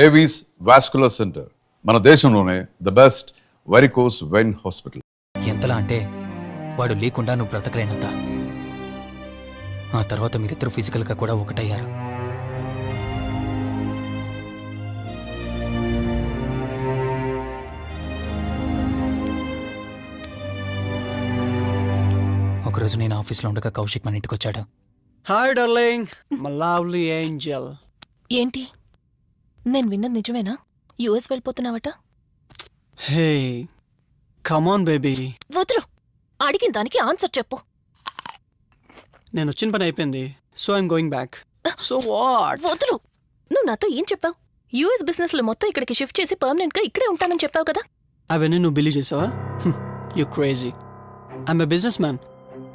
Avis vascular centre, మన దేశంలోనే the best varicose vein hospital. ఎంతలా అంటే వాడు లేకుండా నువ్వు బ్రతకలేనంత. ఆ తర్వాత మీరిద్దరు ఫిజికల్గా కూడా ఒకటయ్యారు. ఒకరోజు నేను ఆఫీస్లో ఉండగా కౌశిక్ మన ఇంటికి వచ్చాడు. Hi darling, my lovely angel. ఏంటి, నేను విన్నది నిజమేనా? యుఎస్ వెళ్ళిపోతున్నావట? Hey come on baby. వదులు, అడిగిన దానికి ఆన్సర్ చెప్పు. నేను వచ్చిన పని అయిపోయింది, so I'm going back. So what? వదులు. నువ్వు నాతో ఏం చెప్పావు? యుఎస్ బిజినెస్ లో మొత్తం ఇక్కడికి షిఫ్ట్ చేసి పర్మనెంట్ గా ఇక్కడే ఉంటానని చెప్పావు కదా. అవన్నీ నువ్వు బిలీవ్ చేసావా? You crazy. I'm a business man.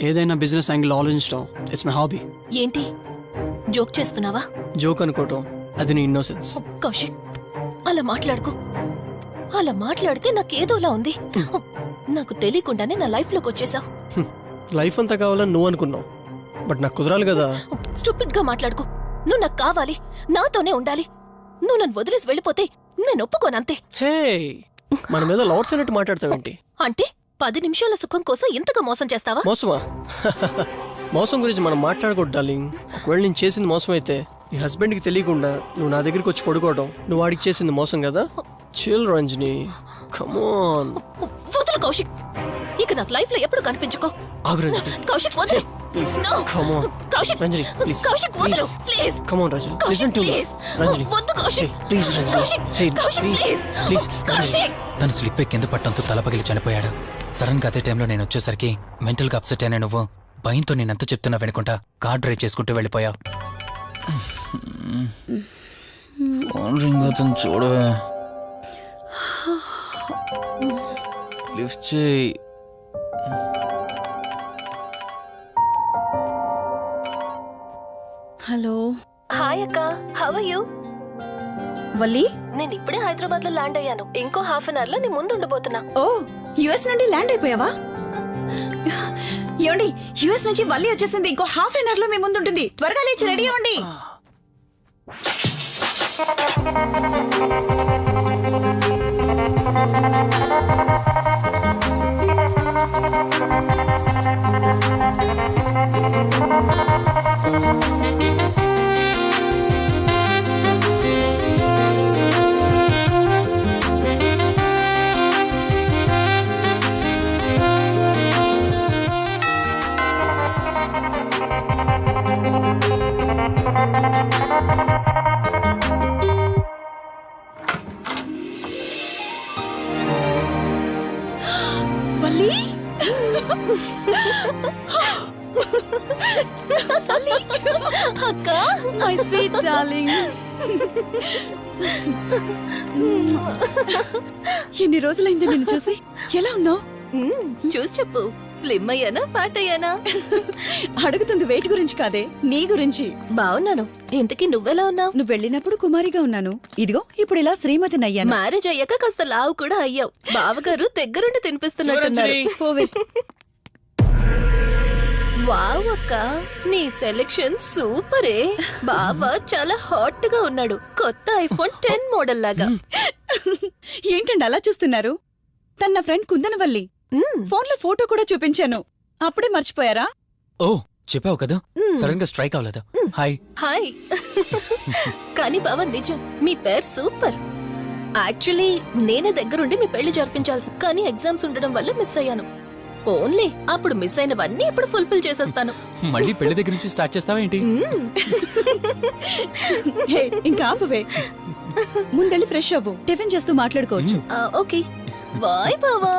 ఏదైనా బిజినెస్ యాంగిల్ ఆలోచించడం ఇట్స్ మై హాబీ. ఏంటి, జోక్ చేస్తున్నావా? జోక్ అనుకోవటం అది నీ ఇన్నోసెన్స్. కౌశిక్, అలా మాట్లాడుకో. అలా మాట్లాడితే నాకేదోలా ఉంది. నాకు తెలియకుండానే నా లైఫ్ లోకి వచ్చేసావు. లైఫ్ అంతా కావాలని నువ్వు అనుకున్నావు, బట్ నాకు కుదరాలి కదా. స్టూపిడ్ గా మాట్లాడుకో. నువ్వు నాకు కావాలి, నాతోనే ఉండాలి. నువ్వు నన్ను వదిలేసి వెళ్ళిపోతే నేను ఒప్పుకోనంతే. హే, మన మీద లవర్స్ అన్నట్టు మాట్లాడతావేంటి? అంటే 10 నిమిషాల సుఖం కోసం ఇంతగా మోసం చేస్తావా? మోసమా? మోసం గురించి మనం మాట్లాడకూడదు డార్లింగ్. ఒకవేళ నేను చేసింది మోసం అయితే నీ హస్బెండ్కి తెలియకుండా నువ్వు నా దగ్గరికి వచ్చి పడుకోవడం నువ్వు వాడికి చేసింది మోసం కదా. Chill Ranjani, come on. వదులు కౌశిక్, ఇక నాకు లైఫ్ లో ఎప్పుడు కనిపించుకో. ఆగు రంజని, కౌశిక్ వదులు. Please No. Come on. Kaushik, Ranjani please, Kaushik వదులు please. Come on Ranjani, Kaushik listen to me. Please. Ranjani వద్దు Kaushik. Please Ranjani, Kaushik, hey Kaushik please please. Please. Kaushik. తను స్లిప్ అయి కింద పట్టంతో తల పగిలి చనిపోయాడు. సడన్ గా అదే టైంలో నేను వచ్చేసరికి మెంటల్ గా అప్సెట్ అయినా నువ్వు భయంతో నేనెంత చెప్తున్నా వెనుకుంటా కార్ డ్రైవ్ చేసుకుంటూ వెళ్ళిపోయావు. ఫోన్ రింగ్ అవుతుంది చూడవే. లిఫ్ట్ చేయి. హలో. హాయ్ అక్క, హౌ ఆర్ యు? వల్లి, నేను ఇప్పుడే హైదరాబాద్ లో ల్యాండ్ అయ్యాను. ఇంకో హాఫ్ అన్ అవర్ లో నీ ముందు ఉండబోతున్నా. ఓ యుఎస్ నుండి ల్యాండ్ అయిపోయావా? ఏమండి, యుఎస్ నుంచి వల్లి వచ్చేసింది. ఇంకో హాఫ్ అన్ అవర్ లో మీ ముందు ఉంటుంది. త్వరగా లేచి రెడీ అవ్వండి. వల్లి, అక్క, మై స్వీట్ డార్లింగ్. ఎన్ని రోజులైంది నిన్ను చూసి. ఎలా ఉన్నావు? చూసి చెప్పు. స్లిమ్ అయ్యానా, ఫ్యాట్ అయ్యానా? అడుగుతుంది వెయిట్ గురించి కాదే, నీ గురించి. బాగున్నాను. ఇంతకీ నువ్వెలా ఉన్నావు? నువ్వు వెళ్ళినప్పుడు కుమారిగా ఉన్నాను. ఇదిగో ఇప్పుడు ఇలా శ్రీమతిని అయ్యాను. మ్యారేజ్ అయ్యాక కాస్త లావు కూడా అయ్యావు. బావగారు దగ్గరుండి తినిపిస్తున్నట్టున్నారు. పోవే. వావ్ అక్క, నీ సెలెక్షన్ సూపరే. బావ చాలా హాట్ గా ఉన్నాడు. కొత్త ఐఫోన్ 10 మోడల్ లాగా. ఏంటండి అలా చూస్తున్నారు? తన ఫ్రెండ్ కుందనవల్లి. ఫోన్ లో ఫోటో కూడా చూపించాను. అప్పుడే మర్చిపోయారా? ఓ చెప్పావు కదా, సడన్ గా స్ట్రైక్ అవ్వలేదు. హాయ్. హాయ్. కానీ బావ నిజం, మీ పేరు సూపర్. యాక్చువల్లీ నేనే దగ్గరుండి మీ పెళ్లి జరిపించాల్సి, కానీ ఎగ్జామ్స్ ఉండడం వల్ల మిస్ అయ్యాను. ఓన్లీ అప్పుడు మిస్ అయినవన్నీ ఇప్పుడు ఫుల్ఫిల్ చేసేస్తాను. మళ్ళీ పెళ్లి దగ్గర నుంచి స్టార్ట్ చేస్తావా ఏంటి? హే, ఇంకా ఆపువే. ముందెళ్ళి ఫ్రెష్ అవ్వు. టిఫిన్ చేస్తూ మాట్లాడుకోవచ్చు. ఓకే బాయ్ బావా.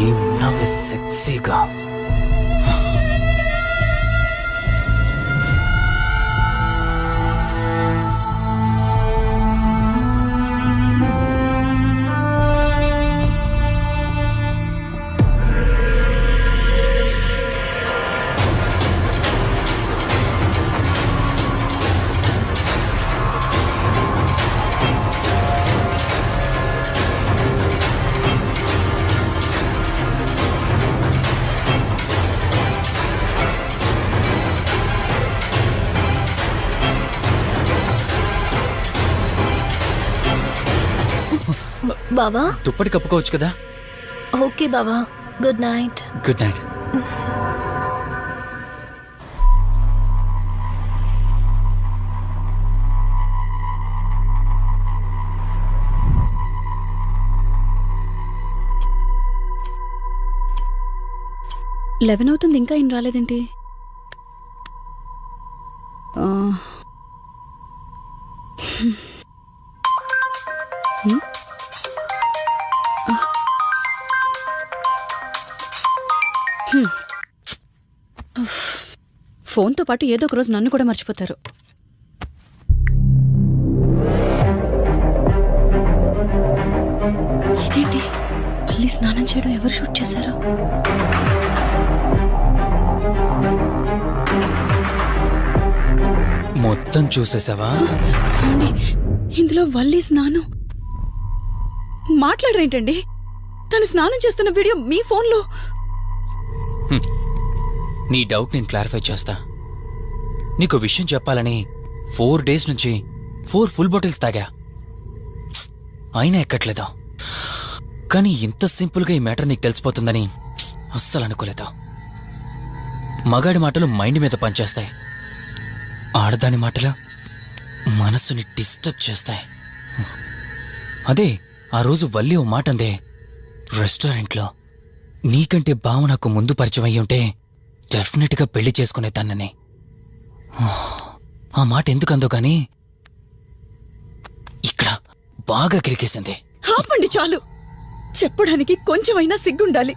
ఏమన్నావే సెక్సీగా. బావా దుప్పటి కప్పుకోవచ్చు కదా. ఓకే బావా, good night. Good night. Eleven అవుతుంది, ఇంకా ఏం రాలేదేంటి? ఆ. హ్మ్. హ్మ్. ఫోన్తో పాటు ఏదో ఒక రోజు నన్ను కూడా మర్చిపోతారు. ఇదేంటి, మళ్ళీ స్నానం చేయడం ఎవరు షూట్ చేశారు? మొత్తం చూసేసావా? ఏమండి, ఇందులో వల్లి స్నానం మాట్లాడరేంటండి? తను స్నానం చేస్తున్న వీడియో మీ ఫోన్లో. నీ డౌట్ నేను క్లారిఫై చేస్తా. నీకు విషయం చెప్పాలని 4 days నుంచి 4 full బాటిల్స్ తాగా, అయినా ఎక్కట్లేదు. కానీ ఇంత సింపుల్గా ఈ మ్యాటర్ నీకు తెలిసిపోతుందని అస్సలు అనుకోలేదు. మగాడి మాటలు మైండ్ మీద పనిచేస్తాయి, ఆడదాని మాటలు మనస్సుని డిస్టర్బ్ చేస్తాయి. అదే ఆ రోజు వల్లి ఓ మాట అందే రెస్టారెంట్లో. నీకంటే బావ నాకు ముందు పరిచయం అయ్యి ఉంటే డెఫినెట్గా పెళ్లి చేసుకునేదాన్నని. ఆ మాట ఎందుకందో గాని ఇక్కడ బాగా కిరికేసింది. ఆపండి చాలు. చెప్పడానికి కొంచెమైనా సిగ్గుండాలి.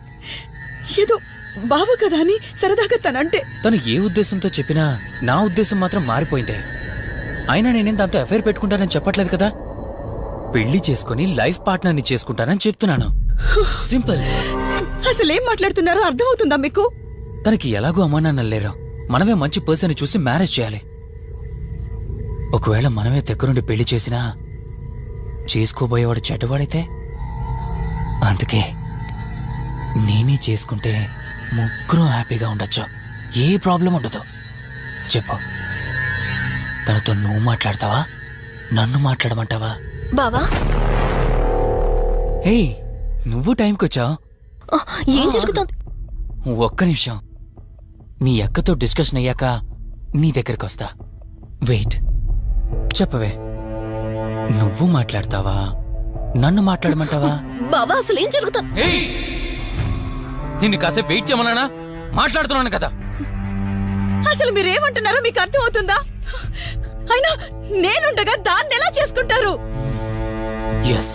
ఏదో బావ కదా అని సరదాగా తనంటే. తను ఏ ఉద్దేశంతో చెప్పినా నా ఉద్దేశం మాత్రం మారిపోయిందే. అయినా నేనేం దాంతో అఫైర్ పెట్టుకుంటానని చెప్పట్లేదు కదా. పెళ్లి చేసుకుని లైఫ్ పార్ట్నర్ని చేసుకుంటానని చెప్తున్నాను. సింపుల్. అసలేం మాట్లాడుతున్నారో అర్థమవుతుందా మీకు? తనకి ఎలాగో అమ్మా నాన్నలు లేరు. మనమే మంచి పర్సన్ చూసి మ్యారేజ్ చేయాలి. ఒకవేళ మనమే దగ్గరుండి పెళ్లి చేసినా చేసుకోబోయేవాడు చెడ్డవాడైతే. అందుకే నేనే చేసుకుంటే ముగ్గురం హ్యాపీగా ఉండొచ్చు, ఏ ప్రాబ్లం ఉండదు. చెప్పు, తనతో నువ్వు మాట్లాడతావా, నన్ను మాట్లాడమంటావా? బావా హే, నువ్వు టైంకొచ్చావు. ఏం జరుగుతోంది? ఒక్క నిమిషం, మీ అక్కతో డిస్కషన్ అయ్యాక నీ దగ్గరికి వస్తా. వెయిట్, చెప్పవే, నువ్వు మాట్లాడతావా, నన్ను మాట్లాడమంటావా? బావా అసలు ఏం జరుగుతోంది? నిన్ను కాసేపు వెయిట్ చేయమన్నానా? మాట్లాడుతున్నాను కదా. అసలు మీరేమంటున్నారో మీకు అర్థమవుతుందా? అయినా నేనుండగా దాన్ని ఎలా చేసుకుంటారు? ఎస్,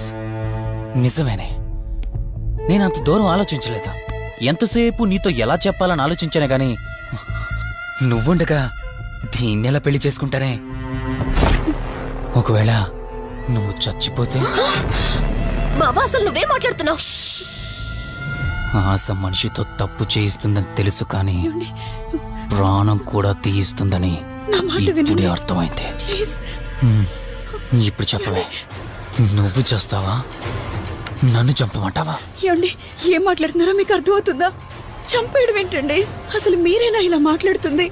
నిజమేనే. నేనంత దూరం ఆలోచించలేదు. ఎంతసేపు నీతో ఎలా చెప్పాలని ఆలోచించానే గాని నువ్వుండగా దీన్నెలా పెళ్లి చేసుకుంటానే? ఒకవేళ నువ్వు చచ్చిపోతే? బావా అసలు నువ్వే మాట్లాడుతున్నావు? ఆశ మనిషితో తప్పు చేయిస్తుందని తెలుసు, కానీ ప్రాణం కూడా తీయిస్తుందని నా మాట ఇప్పుడే వినండి అర్థమైంది. ప్లీజ్. ఇప్పుడు చెప్పవే, నువ్వు చేస్తావా, నన్ను చంపమంటావా? ఏమండి, ఏం మాట్లాడుతున్నారో మీకు అర్థమవుతుందా? చంపేయడం ఏంటండి? అసలు మీరేనా ఇలా మాట్లాడుతుంది?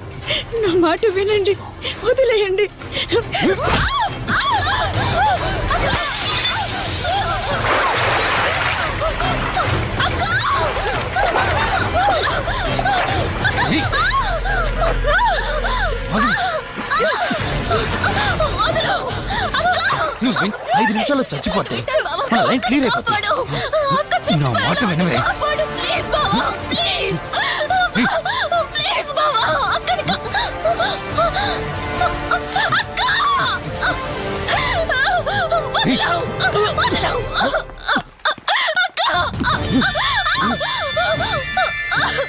నా మాట వినండి, వదిలేయండి. నువ్వు 5 నిమిషాల్లో చచ్చిపోతే మన లైన్ క్లియర్ అయిపోతుంది. నా మాట వినవే.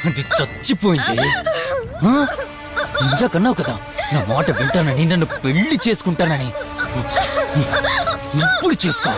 అది చచ్చిపోయింది. ఇంతకన్నావు కదా నా మాట వింటానని, నన్ను పెళ్లి చేసుకుంటానని. ఇప్పుడు చేసుకో.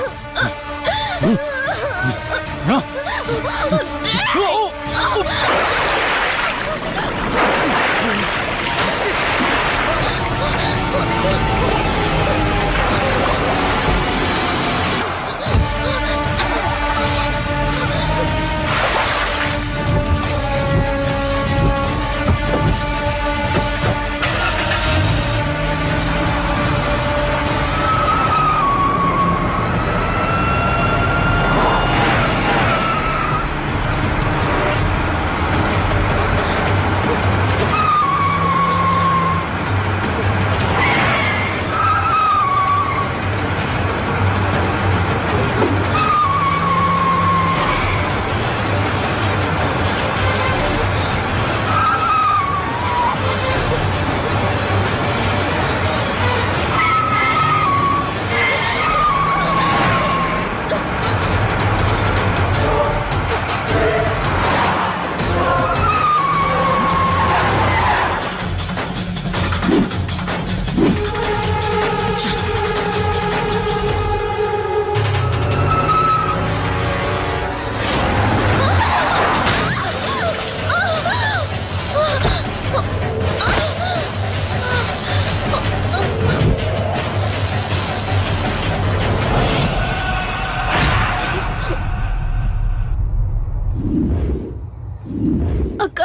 అక్క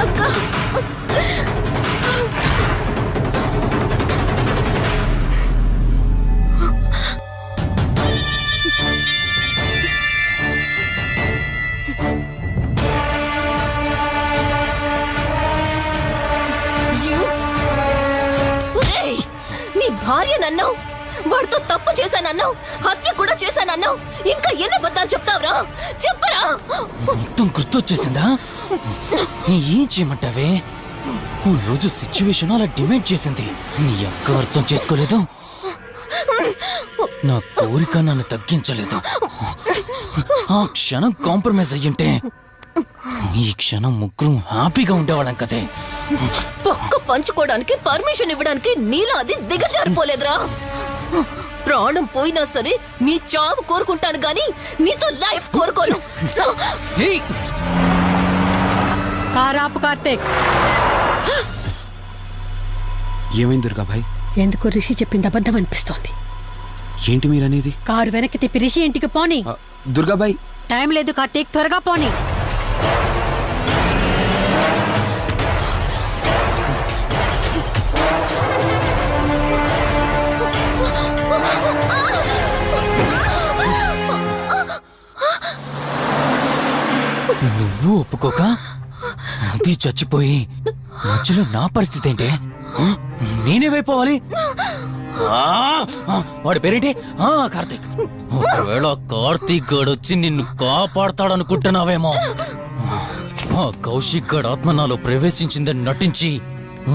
అక్క ఒరేయ్, నీ భార్య నన్నావు, వాడితో తప్పు చేశానన్నావు, హత్య కూడా చేశానన్నావు. ఇంకా ఎన్ని అబద్ధాలు చెప్తావురా? చెప్పరా? మొత్తం గుర్తొచ్చేసిందా? ఏం చేయమంటావే? ఓ రోజు సిచ్యువేషన్ అలా డిమాండ్ చేసింది. నీ అక్క అర్థం చేసుకోలేదు, నా కోరిక నన్ను తగ్గించలేదు. ఆ క్షణం కాంప్రమైజ్ అయ్యుంటే ఈ క్షణం ముగ్గురు హ్యాపీగా ఉండేవాళ్ళం కదే. పక్క పంచుకోవడానికి పర్మిషన్ ఇవ్వడానికి నీలో అది దిగజారిపోలేదురా. ప్రాణం పోయినా సరే నీ చావు కోరుకుంటాను గాని నీతో లైఫ్ కోరుకోను. ఏయ్! కారాపు కార్తీక్, ఏమైంది దుర్గాభాయ్? ఎందుకు రిషి చెప్పింది అబద్ధం అనిపిస్తోంది. ఏంటి మీరనేది? కారు వెనక్కి తిప్పి రిషి ఇంటికి పోని. దుర్గాభాయ్, టైం లేదు కార్తీక్, త్వరగా పోని. నువ్వు ఒప్పుకోక అది చచ్చిపోయి మధ్యలో నా పరిస్థితి ఏంటి? నేనేమైపోవాలి? వాడి పేరేంటి? కార్తీక్. ఒకవేళ కార్తీక్ గడు వచ్చి నిన్ను కాపాడతాడనుకుంటున్నావేమో. కౌశిక్ గడ్ ఆత్మ నాలో ప్రవేశించిందని నటించి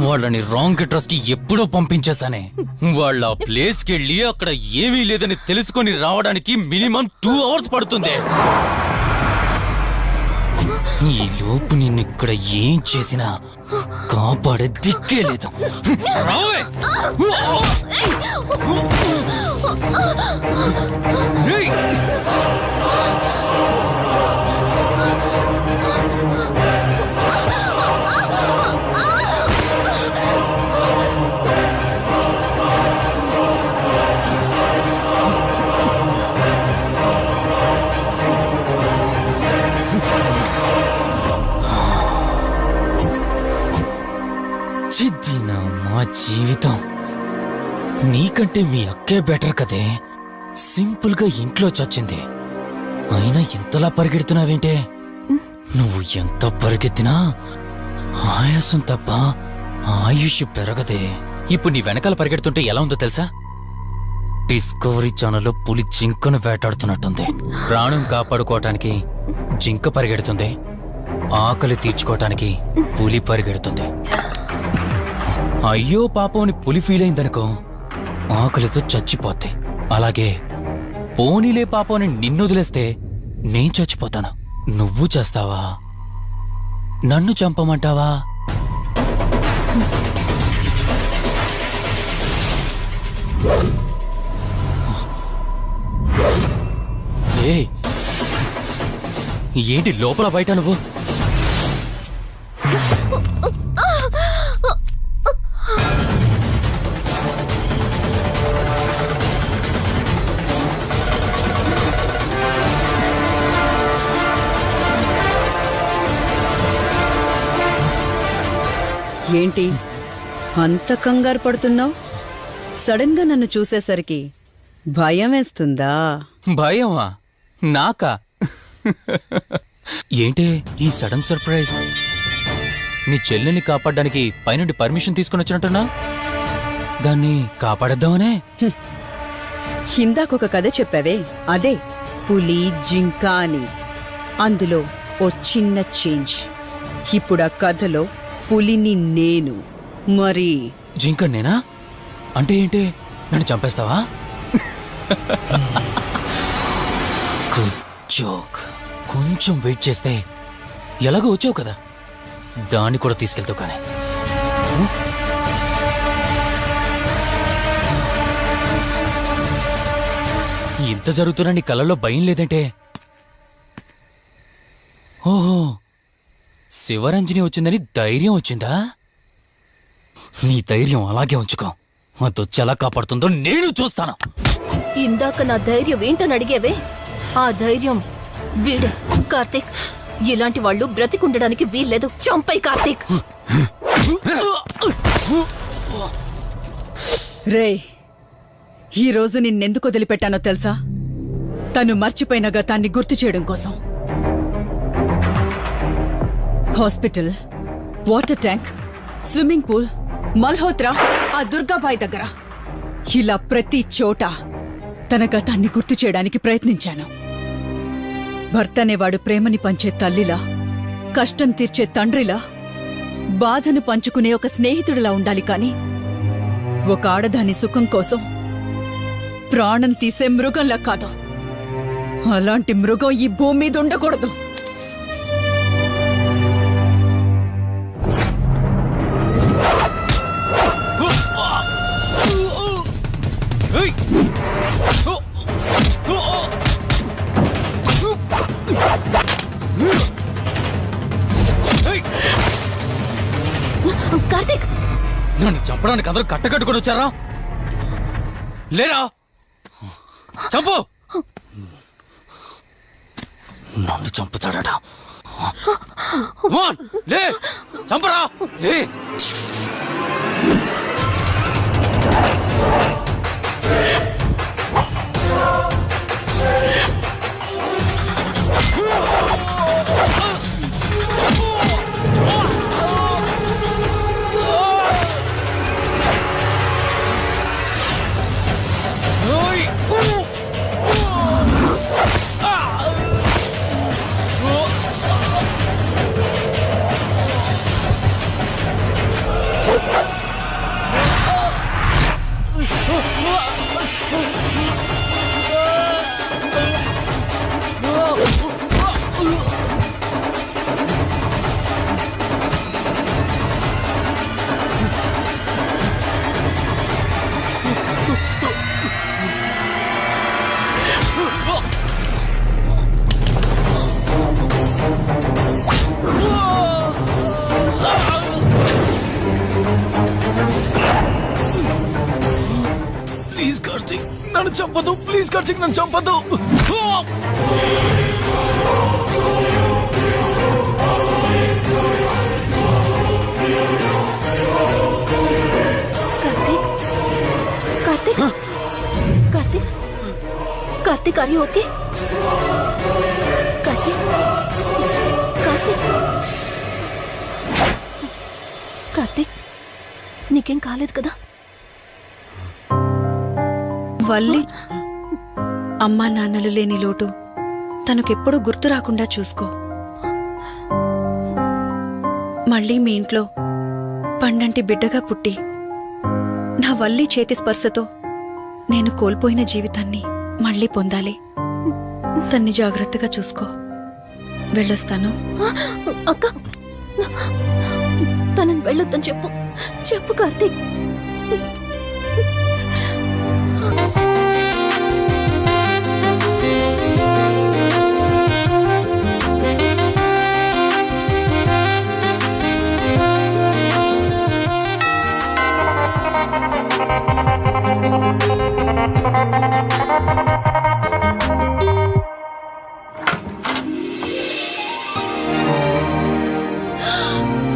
వాళ్ళని రాంగ్ అడ్రస్ కి ఎప్పుడో పంపించేశానే. వాళ్ళ ప్లేస్ కి వెళ్ళి అక్కడ ఏమీ లేదని తెలుసుకొని రావడానికి మినిమం 2 hours పడుతుంది. ఈ లోపు నిన్నిక్కడ ఏం చేసినా కాపాడే దిక్కే లేదు. రావే! ఏయ్! చిద్దినా మా జీవితం. నీకంటే మీ అక్కే బెటర్ కదే. సింపుల్ గా ఇంట్లో చచ్చింది, అయినా ఎంతలా పరిగెడుతున్నావేంటే? నువ్వు ఎంత పరిగెత్తినా ఆయాసం తప్ప ఆయుష్ పెరగదే. ఇప్పుడు నీ వెనకాల పరిగెడుతుంటే ఎలా ఉందో తెలుసా? డిస్కవరీ ఛానల్లో పులి జింకను వేటాడుతున్నట్టుంది. ప్రాణం కాపాడుకోవటానికి జింక పరిగెడుతుంది, ఆకలి తీర్చుకోవటానికి పులి పరిగెడుతుంది. అయ్యో పాపం అని పులి ఫీల్ అయిందనుకో, ఆకలితో చచ్చిపోతే. అలాగే పోనీలే పాపం అని నిన్ను వదిలేస్తే నేను చచ్చిపోతాను. నువ్వు చేస్తావా? నన్ను చంపమంటావా? ఏయ్, ఏంటి లోపల బయట నువ్వు? ఏంటి అంత కంగారు పడుతున్నావు? సడన్ గా నన్ను చూసేసరికి భయం వేస్తుందా? భయమా? నాకా? ఏంటే ఈ సడన్ సర్ప్రైజ్? నీ చెల్లెల్ని కాపాడడానికి పైనుండి పర్మిషన్ తీసుకుని వచ్చినట్టున్నా? దాన్ని కాపాడేద్దామనే? ఇందాకొక కథ చెప్పావే, అదే పులి జింక అని. అందులో ఓ చిన్న చేంజ్. ఇప్పుడు ఆ కథలో పులిని నేను. మరి జింక నేనా? అంటే ఏంటి? నన్ను చంపేస్తావా? Good joke. కొంచెం వెయిట్ చేస్తే ఎలాగో వచ్చావు కదా, దాన్ని కూడా తీసుకెళ్తావు. కానీ ఇంత జరుగుతున్నా నీ కళ్ళల్లో భయం లేదంటే? ఓహో, శివరంజని వచ్చిందని ధైర్యం వచ్చిందా? నీ ధైర్యం అలాగే ఉంచుకో. అదొచ్చి ఎలా కాపాడుతుందో నేను చూస్తాను. ఇందాక నా ధైర్యం ఏంటని అడిగేవే, ఆ ధైర్యం వీడే. కార్తీక్, ఇలాంటి వాళ్ళు బ్రతికుండడానికి వీల్లేదు. చంపై కార్తీక్. రే, ఈ రోజు నిన్నెందుకు వదిలిపెట్టానో తెలుసా? తను మర్చిపోయిన గతాన్ని గుర్తు చేయడం కోసం. Hospital, water tank, swimming pool, Malhotra, ఆ దుర్గాబాయ్ దగ్గర ఇలా ప్రతి చోట తన గతాన్ని గుర్తు చేయడానికి ప్రయత్నించాను. భర్త అనేవాడు ప్రేమని పంచే తల్లిలా, కష్టం తీర్చే తండ్రిలా, బాధను పంచుకునే ఒక స్నేహితుడిలా ఉండాలి కాని ఒక ఆడదాని సుఖం కోసం ప్రాణం తీసే మృగంలా కాదు. అలాంటి మృగం ఈ భూమి మీద ఉండకూడదు. కార్తీక్, నన్ను చంపడానికి అందరూ కట్టకట్టుకొని వచ్చారా? లేరా? చంపు! నన్ను చంపుతాడట. Come on, లే, చంపరా, లే. ప్లీజ్ కార్తీక్, నన్ను చంపదు. ప్లీజ్ కార్తీక్, నన్ను చంపదు. Karthik, Karthik, Karthik, Karthik, are you okay? Karthik, Karthik, Karthik, నీకేం కాలేదు కదా? వల్లి అమ్మా నాన్నలు లేని లోటు తనకెప్పుడూ గుర్తు రాకుండా చూసుకో. మళ్ళీ మీ ఇంట్లో పండంటి బిడ్డగా పుట్టి నా వల్లి చేతి స్పర్శతో నేను కోల్పోయిన జీవితాన్ని మళ్ళీ పొందాలి. తన్ని జాగ్రత్తగా చూసుకో. వెళ్ళొస్తాను. అక్క, తనని వెళ్ళొద్దని చెప్పు. చెప్పు కార్తీక్.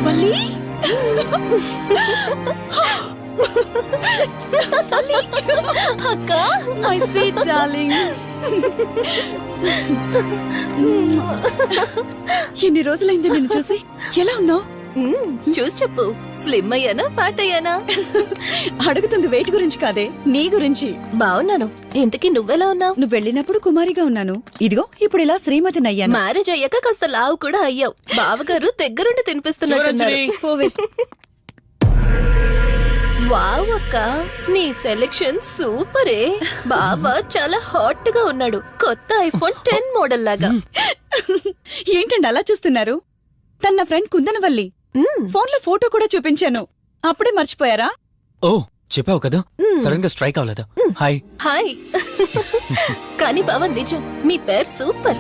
వల్లి అక్క, మై స్వీట్ డార్లింగ్. ఎన్ని రోజులైంది నిన్ను చూసి. ఎలా ఉన్నావు? చూసి చెప్పు. స్లిమ్ అయ్యానా, ఫ్యాట్ అయ్యానా? అడుగుతుంది వెయిట్ గురించి కాదే, నీ గురించి. బాగున్నాను. ఇంతకీ నువ్వెలా ఉన్నావు? నువ్వు వెళ్ళినప్పుడు కుమారిగా ఉన్నాను. ఇదిగో ఇప్పుడు ఇలా శ్రీమతిని అయ్యాను. మ్యారేజ్ అయ్యాక కాస్త లావు కూడా అయ్యావు. బావగారు దగ్గరుండి తినిపిస్తున్నట్టున్నారు. పోవే. వావ్ అక్క, నీ సెలెక్షన్ సూపరే. బావ చాలా హాట్ గా ఉన్నాడు. కొత్త ఐఫోన్ 10 మోడల్ లాగా. ఏంటండి అలా చూస్తున్నారు? తన ఫ్రెండ్ కుందనవల్లి. ఫోన్ లో ఫోటో కూడా చూపించాను. అప్పుడే మర్చిపోయారా? ఓ, చెప్పావు కదా, సడన్ గా స్ట్రైక్ అవ్వలేదు. హాయ్. హాయ్. కానీ బావ నిజం, మీ పేరు సూపర్.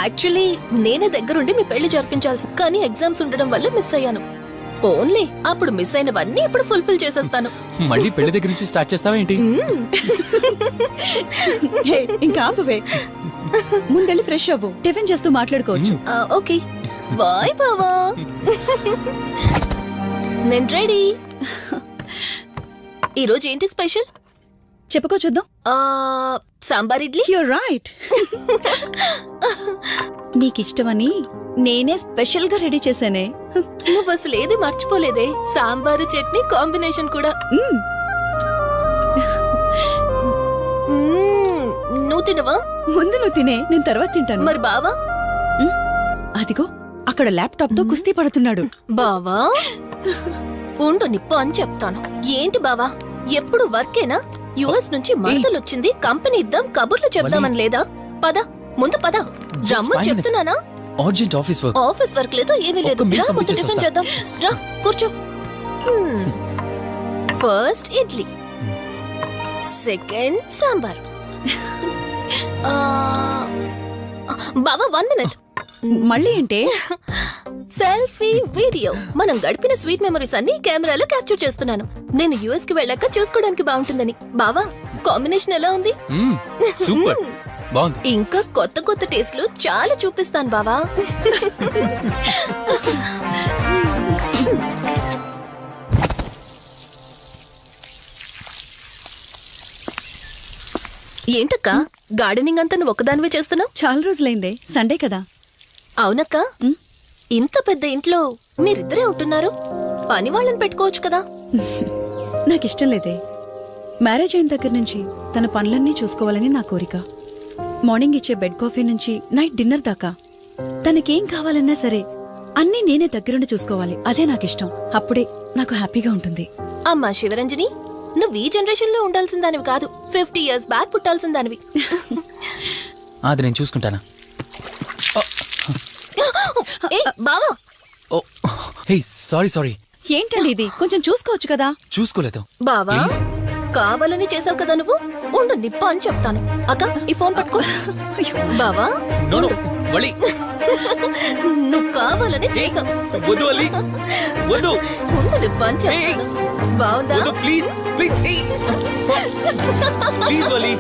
యాక్చువల్లీ నేనే దగ్గరుండి మీ పెళ్లి జరిపించాల్సి, కానీ ఎగ్జామ్స్ ఉండడం వల్ల మిస్ అయ్యాను. పోన్లే అప్పుడు మిస్ అయినవన్నీ ఇప్పుడు ఫుల్ఫిల్ చేసేస్తాను. మళ్ళీ పెళ్లి దగ్గర నుంచి స్టార్ట్ చేస్తావా ఏంటి? హే, ఇంకా ఆపువే. ముందెళ్ళి ఫ్రెష్ అవ్వు, టిఫిన్ చేస్తూ మాట్లాడుకోవచ్చు. ఓకే బాయ్ బావా. నేను రెడీ. ఈరోజు ఏంటి స్పెషల్? చెప్పుకో చూద్దాం. సాంబార్ ఇడ్లీ. You're right. నీకిష్టమని నేనే స్పెషల్ గా రెడీ చేశానే. నువ్వు అసలు ఏది మర్చిపోలేదే, సాంబారు చట్నీ కాంబినేషన్ కూడా. నువ్వు తినవా? ముందు నువ్వు తినే, నేను తర్వాత తింటాను. మరి బావా? అదిగో అక్కడ ల్యాప్టాప్ తో కుస్తీ పడుతున్నాడు. బావా ఉండు నిప్పు అని చెప్తాను. ఏంటి బావా ఎప్పుడు వర్కేనా? యుఎస్ నుంచి మరదలొచ్చింది, కంపెనీ ఇద్దాం, కబుర్లు చెప్దామని లేదా? పద ముందు పద. రమ్మని చెప్తున్నానా? Urgent office work. Office work లేదు, ఏమీ లేదు. ఒక్క మీల్ రా ముందు పంపించేసి టిఫిన్ వస్తా. చేద్దాం. రా కూర్చో. First idli, second sambar. బావా 1 మినిట్. మళ్ళీ ఏంటే? Selfie video. మనం గడిపిన స్వీట్ మెమరీస్ అన్ని కెమెరాలో క్యాప్చర్ చేస్తున్నాను. నేను యుఎస్ కి వెళ్ళాక చూసుకోవడానికి బాగుంటుందని. బావా కాంబినేషన్ ఎలా ఉంది? సూపర్ బాగుంది. ఇంకా కొత్త కొత్త టేస్ట్లు చాలా చూపిస్తాను బావా. ఏంటక్క గార్డెనింగ్ అంతా నువ్వు ఒక్కదానివే చేస్తున్నావు? చాలా రోజులైందే, సండే కదా. అవునక్క, ఇంత పెద్ద ఇంట్లో మీరిద్దరే ఉంటున్నారు, పని వాళ్ళని పెట్టుకోవచ్చు కదా. నాకిష్టం లేదే. మ్యారేజ్ అయిన దగ్గర నుంచి తన పనులన్నీ చూసుకోవాలని నా కోరిక. మార్నింగ్ ఇచ్చే బెడ్ కాఫీ నుంచి నైట్ డిన్నర్ దాకా తనకేం కావాలన్నా సరే అన్నీ నేనే దగ్గరుండి చూసుకోవాలి. అదే నాకిష్టం. అప్పుడే నాకు హ్యాపీగా ఉంటుంది. అమ్మా శివరంజని, నువ్వు ఈ జనరేషన్ లో ఉండాల్సిన దానివి కాదు, 50 years బ్యాక్ పుట్టాల్సిన దానివి. అది నేను చూసుకుంటానా? ఏ బావా, ఓ హే సారీ సారీ. ఏంటండి ఇది? కొంచెం చూసుకోవచ్చు కదా. చూసుకోలేదు. బావా Please. కావాలని చేసావు కదా నువ్వు. ఉండు నిప్ప అని చెప్తాను. అక్క ఈ ఫోన్ పట్టుకో. బావా నో నో వలి. నువ్వు కావాలని చేసావు. వద్దు వలి. వద్దు. ఉండు నిప్ప అని చెప్తాను. బావుందా? వద్దు ప్లీజ్ ప్లీజ్. ప్లీజ్ వలి.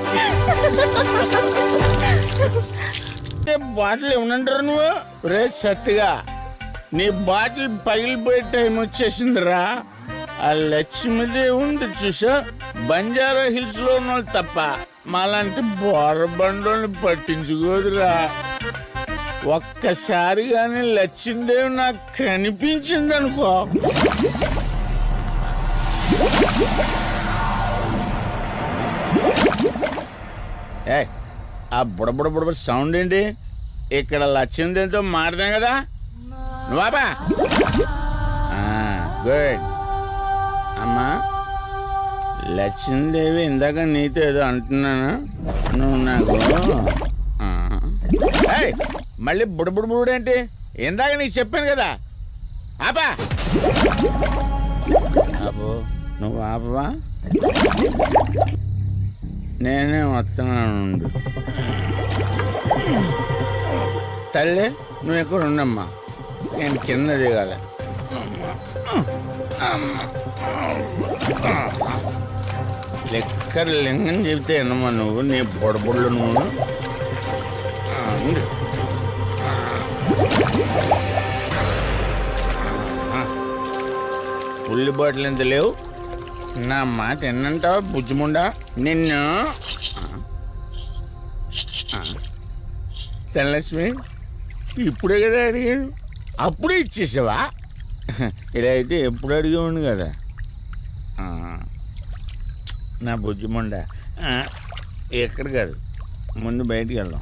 బాటిల్ ఏమనంటారు నువ్వు? రే సత్తిగా, నీ బాటిల్ పగిలిపోయే టైం వచ్చేసిందిరా. ఆ లక్ష్మీదేవి చూసా, బంజారా హిల్స్ లో ఉన్న వాళ్ళు తప్ప మాలాంటి బోరబండోని పట్టించుకోదురా. ఒక్కసారి గాని లక్ష్మీదేవి నాకు కనిపించింది అనుకో, ఆ బుడబుడ సౌండ్ ఏంటి? ఇక్కడ లక్ష్మీదేవితో మాట్లాడాం కదా నువ్వా? గుడ్ అమ్మా. లక్ష్మీదేవి ఇందాక నీతో ఏదో అంటున్నాను, నువ్వు నాకు మళ్ళీ బుడబుడేంటి? ఇందాక నీకు చెప్పాను కదా. ఆపా ఆపో, నువ్వు ఆపవా? నేనే వస్తున్నాను. తల్లి నువ్వు ఎక్కడ ఉండమ్మా, నేను కింద దిగాలి. లెక్కర్ లింగం చెబితే ఎన్నమ్మా నువ్వు, నీ బొడబుళ్ళు నువ్వు. ఉల్లి బాటిల్ ఎంత లేవు? నా మాట ఎన్నంటావా బుజ్జిముండా నిన్ను? ధనలక్ష్మి, ఇప్పుడే కదా అడిగాడు, అప్పుడే ఇచ్చేసావా? ఇలా అయితే ఎప్పుడు అడిగేవాడు కదా. నా బుజ్జిముండా, ఎక్కడ కాదు, ముందు బయటికి వెళ్దాం.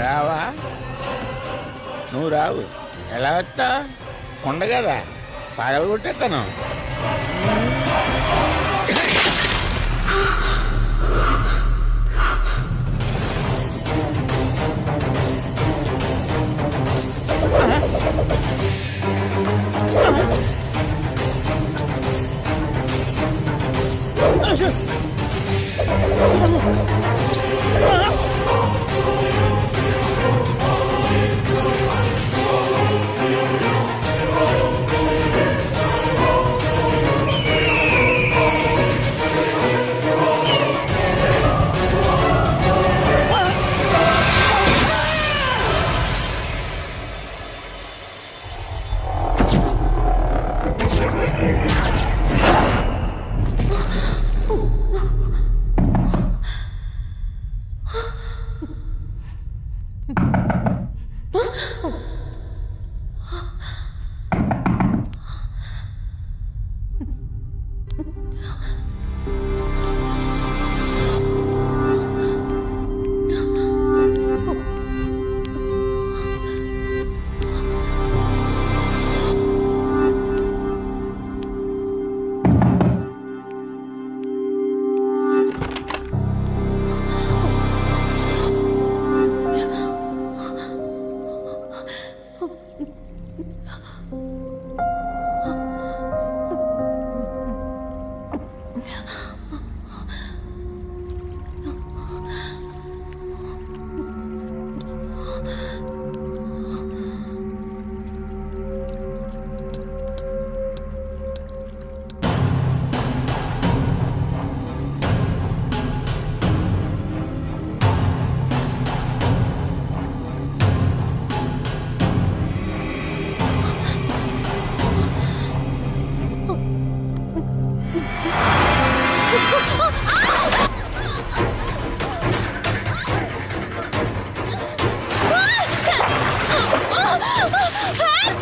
రావా? నువ్వు రావు, ఎలా వస్తా? కొండ కదా, పగలగొట్టేస్తాను.